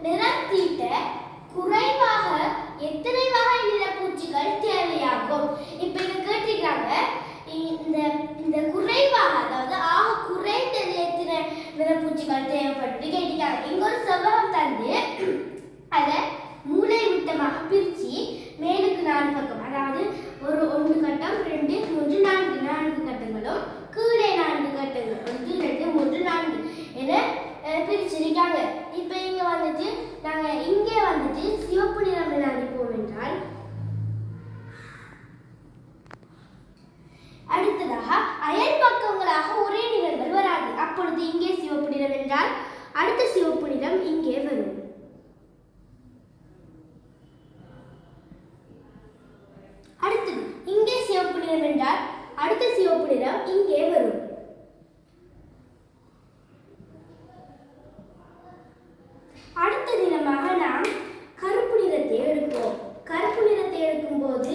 நிறம் தீட்ட குறைவாக எத்தனை வகை நிறப்பூச்சிகள் தேவையாகும்? இப்ப இங்க கேட்டிருக்காங்க இந்த குறைவாக அதாவது ஆக குறைந்தது எத்தனை நிறப்பூச்சிகள் தேவைப்பட்டு கேட்டிருக்காங்க. இங்க ஒரு செவ்வகம் தந்து அதை மூளை விட்டமாக பிரிச்சு மேலுக்கு 4 பக்கம் அதாவது ஒரு 1 கட்டம் 2 3 4 கட்டங்களும் கீழே 4 கட்டங்கள் 1 2 3 4 என பிரிச்சிருக்காங்க. இப்ப இங்க வந்துட்டு நாங்க இங்கே வந்துட்டு சிவப்பு நிறம் என அடிப்போம் என்றால் அடுத்ததாக அயல் பக்கங்களாக ஒரே நிறங்கள் வராது. அப்பொழுது இங்கே சிவப்பு நிறம் என்றால் அடுத்த சிவப்பு நிறம் இங்கே வரும். அடுத்தது இங்கே சிவப்பு நிறம் என்றால் அடுத்த சிவப்பு நிறம் இங்கே வரும். அடுத்த நிறமாக நாம் கருப்பு நிறத்தை எடுப்போம். கருப்பு நிறத்தை எடுக்கும் போது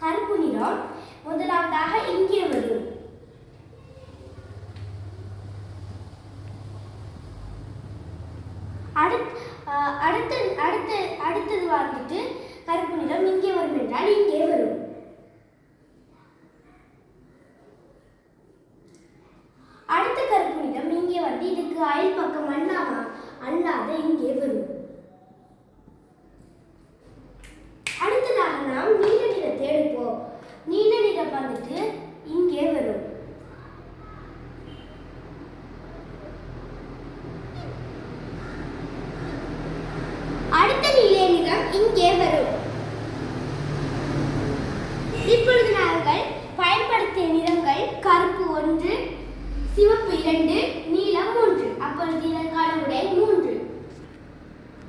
கருப்பு நிறம் முதலாவதாக இங்கே வரும். அடுத்தது வந்துட்டு கருப்பு நிறம் இங்கே வரும் என்றால் இங்கே வரும். அடுத்த கருப்பு நிறம் இங்கே வந்து இதுக்கு அயல் பக்கம் அல்லாத இங்கே வரும். அடுத்ததாக நாம் நீல நிறத்தை எடுப்போம். நீல நிறம் வந்துட்டு இங்கே வரும். அடுத்த நீல நிறம் இங்கே வரும். இப்பொழுது நாங்கள் பயன்படுத்திய நிறம்